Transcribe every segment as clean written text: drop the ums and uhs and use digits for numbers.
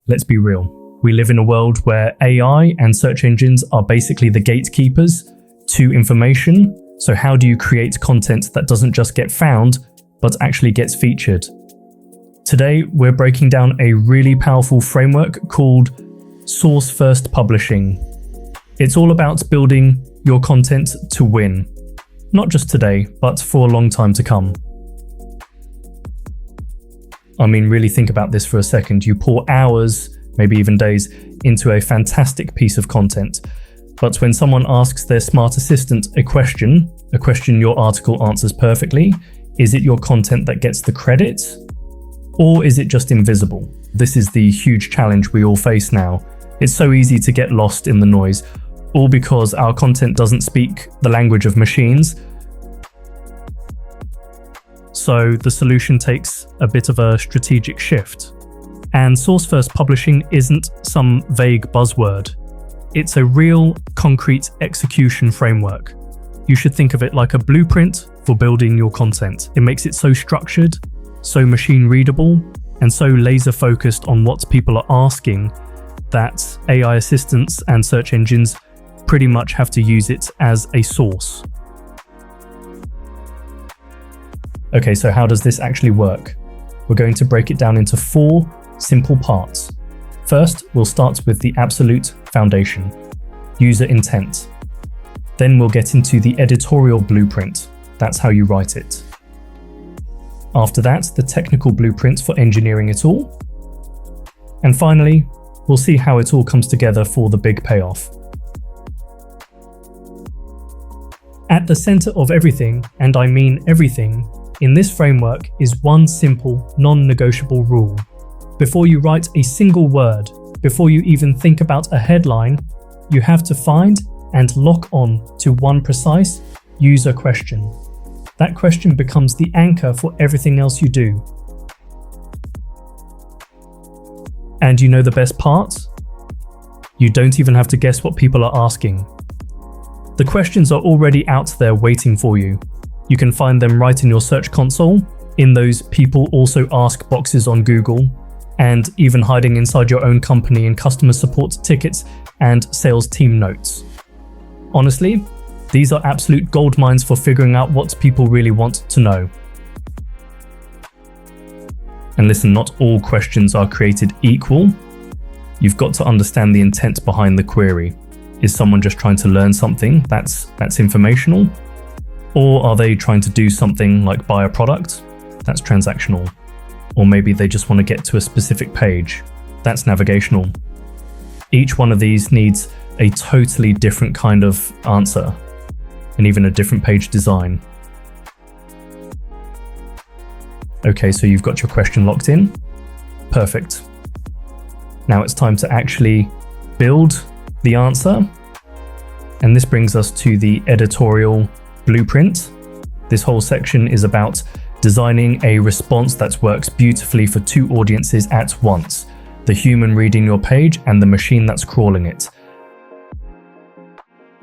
let's be real. We live in a world where AI and search engines are basically the gatekeepers to information. So how do you create content that doesn't just get found, but actually gets featured? Today, we're breaking down a really powerful framework called source-first publishing. It's all about building your content to win. Not just today, but for a long time to come. I mean, really think about this for a second. You pour hours, maybe even days, into a fantastic piece of content. But when someone asks their smart assistant a question your article answers perfectly, is it your content that gets the credit? Or is it just invisible? This is the huge challenge we all face now. It's so easy to get lost in the noise, all because our content doesn't speak the language of machines. So the solution takes a bit of a strategic shift. And source-first publishing isn't some vague buzzword. It's a real, concrete execution framework. You should think of it like a blueprint for building your content. It makes it so structured, so machine-readable, and so laser-focused on what people are asking that AI assistants and search engines pretty much have to use it as a source. Okay, so how does this actually work? We're going to break it down into 4 simple parts. First, we'll start with the absolute foundation, user intent. Then we'll get into the editorial blueprint. That's how you write it. After that, the technical blueprint for engineering it all. And finally, we'll see how it all comes together for the big payoff. At the center of everything, and I mean everything, in this framework is one simple, non-negotiable rule. Before you write a single word, before you even think about a headline, you have to find and lock on to one precise user question. That question becomes the anchor for everything else you do. And you know the best part? You don't even have to guess what people are asking. The questions are already out there waiting for you. You can find them right in your search console, in those people also ask boxes on Google, and even hiding inside your own company in customer support tickets and sales team notes. Honestly, these are absolute gold mines for figuring out what people really want to know. And listen, not all questions are created equal. You've got to understand the intent behind the query. Is someone just trying to learn something that's informational? Or are they trying to do something like buy a product? That's transactional. Or maybe they just want to get to a specific page. That's navigational. Each one of these needs a totally different kind of answer, and even a different page design. Okay, so you've got your question locked in. Perfect. Now it's time to actually build the answer. And this brings us to the editorial blueprint. This whole section is about designing a response that works beautifully for 2 audiences at once, the human reading your page and the machine that's crawling it.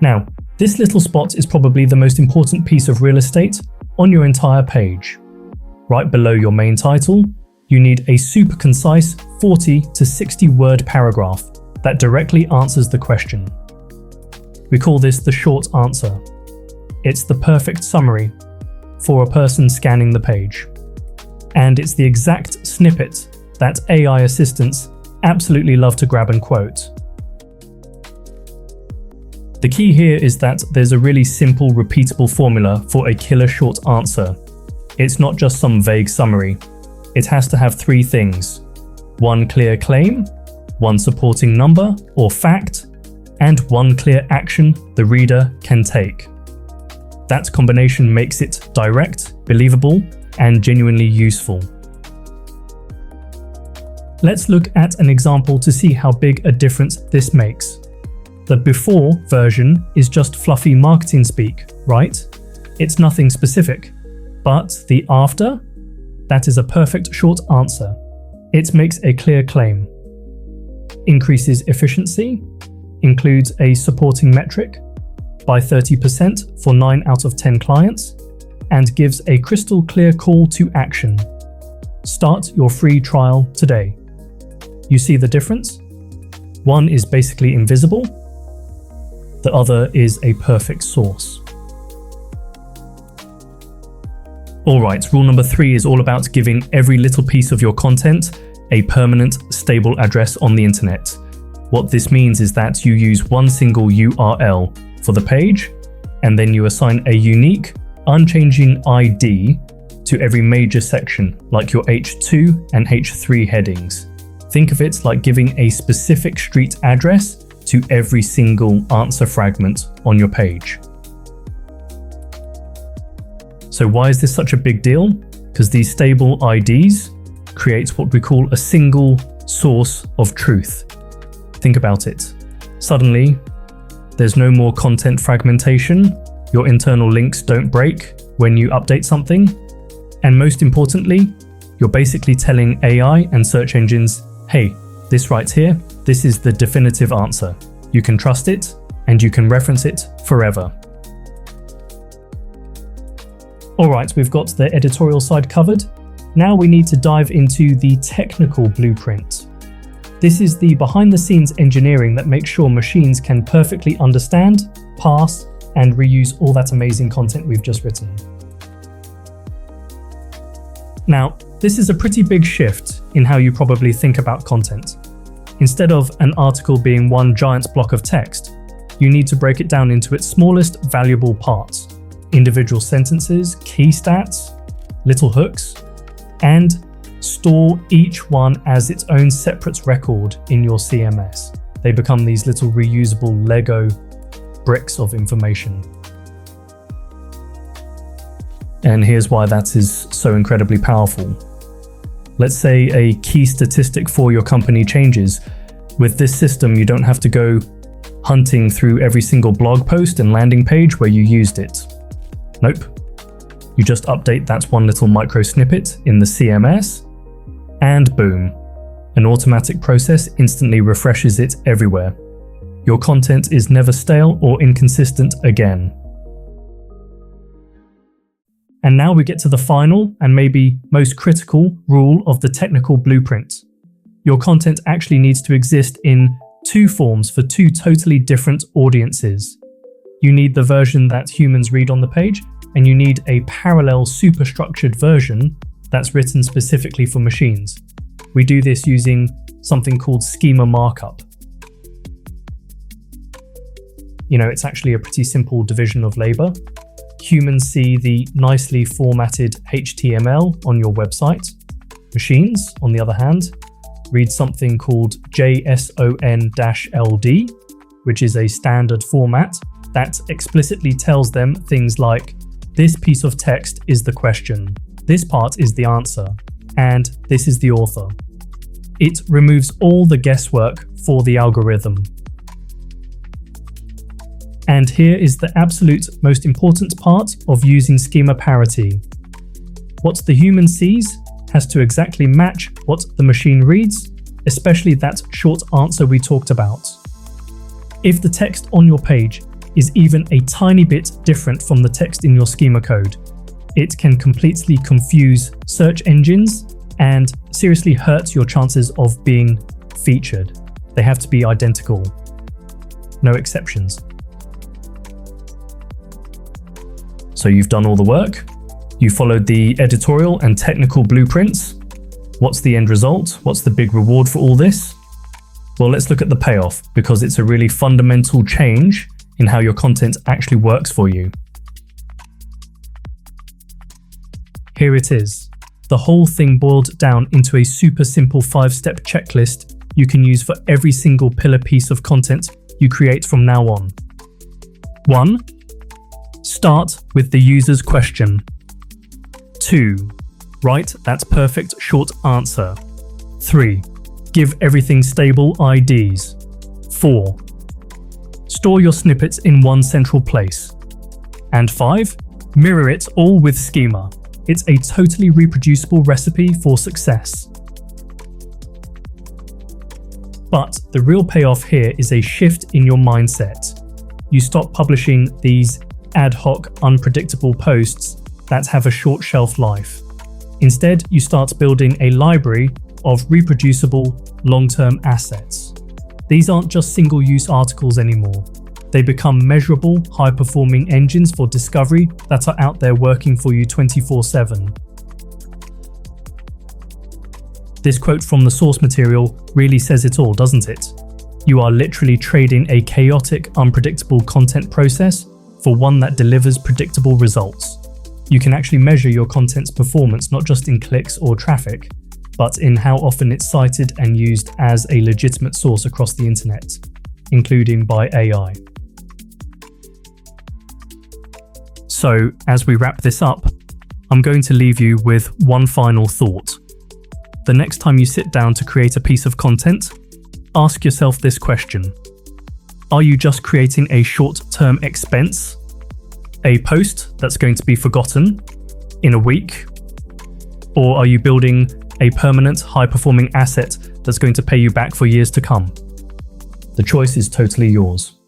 Now, this little spot is probably the most important piece of real estate on your entire page. Right below your main title, you need a super concise 40 to 60 word paragraph that directly answers the question. We call this the short answer. It's the perfect summary for a person scanning the page. And it's the exact snippet that AI assistants absolutely love to grab and quote. The key here is that there's a really simple, repeatable formula for a killer short answer. It's not just some vague summary. It has to have 3 things: 1 clear claim, 1 supporting number or fact, and 1 clear action the reader can take. That combination makes it direct, believable, and genuinely useful. Let's look at an example to see how big a difference this makes. The before version is just fluffy marketing speak, right? It's nothing specific. But the after, that is a perfect short answer. It makes a clear claim, increases efficiency, includes a supporting metric by 30% for 9 out of 10 clients, and gives a crystal clear call to action. Start your free trial today. You see the difference? One is basically invisible, the other is a perfect source. Alright, rule number 3 is all about giving every little piece of your content a permanent, stable address on the internet. What this means is that you use one single URL for the page, and then you assign a unique, unchanging ID to every major section, like your H2 and H3 headings. Think of it like giving a specific street address to every single answer fragment on your page. So why is this such a big deal? Because these stable IDs create what we call a single source of truth. Think about it. Suddenly, there's no more content fragmentation, your internal links don't break when you update something, and most importantly, you're basically telling AI and search engines, hey, this right here, this is the definitive answer. You can trust it, and you can reference it forever. Alright, we've got the editorial side covered. Now we need to dive into the technical blueprint. This is the behind-the-scenes engineering that makes sure machines can perfectly understand, parse, and reuse all that amazing content we've just written. Now, this is a pretty big shift in how you probably think about content. Instead of an article being one giant block of text, you need to break it down into its smallest valuable parts. Individual sentences, key stats, little hooks, and store each one as its own separate record in your CMS. They become these little reusable Lego bricks of information. And here's why that is so incredibly powerful. Let's say a key statistic for your company changes. With this system, you don't have to go hunting through every single blog post and landing page where you used it. Nope. You just update that one little micro snippet in the CMS, and boom, an automatic process instantly refreshes it everywhere. Your content is never stale or inconsistent again. And now we get to the final and maybe most critical rule of the technical blueprint. Your content actually needs to exist in two forms for two totally different audiences. You need the version that humans read on the page, and you need a parallel superstructured version that's written specifically for machines. We do this using something called schema markup. You know, it's actually a pretty simple division of labor. Humans see the nicely formatted HTML on your website. Machines, on the other hand, read something called JSON-LD, which is a standard format that explicitly tells them things like, this piece of text is the question, this part is the answer, and this is the author. It removes all the guesswork for the algorithm. And here is the absolute most important part of using schema parity. What the human sees has to exactly match what the machine reads, especially that short answer we talked about. If the text on your page is even a tiny bit different from the text in your schema code, it can completely confuse search engines and seriously hurt your chances of being featured. They have to be identical. No exceptions. So you've done all the work, you followed the editorial and technical blueprints. What's the end result? What's the big reward for all this? Well, let's look at the payoff, because it's a really fundamental change in how your content actually works for you. Here it is. The whole thing boiled down into a super simple 5-step checklist you can use for every single pillar piece of content you create from now on. 1. Start with the user's question. 2. Write that perfect short answer. 3. Give everything stable IDs. 4. Store your snippets in one central place. And 5. Mirror it all with schema. It's a totally reproducible recipe for success. But the real payoff here is a shift in your mindset. You stop publishing these ad hoc, unpredictable posts that have a short shelf life. Instead, you start building a library of reproducible, long-term assets. These aren't just single-use articles anymore. They become measurable, high-performing engines for discovery that are out there working for you 24/7. This quote from the source material really says it all, doesn't it? You are literally trading a chaotic, unpredictable content process for one that delivers predictable results. You can actually measure your content's performance not just in clicks or traffic, but in how often it's cited and used as a legitimate source across the internet, including by AI. So, as we wrap this up, I'm going to leave you with one final thought. The next time you sit down to create a piece of content, ask yourself this question. Are you just creating a short-term expense? A post that's going to be forgotten in a week? Or are you building a permanent, high-performing asset that's going to pay you back for years to come? The choice is totally yours.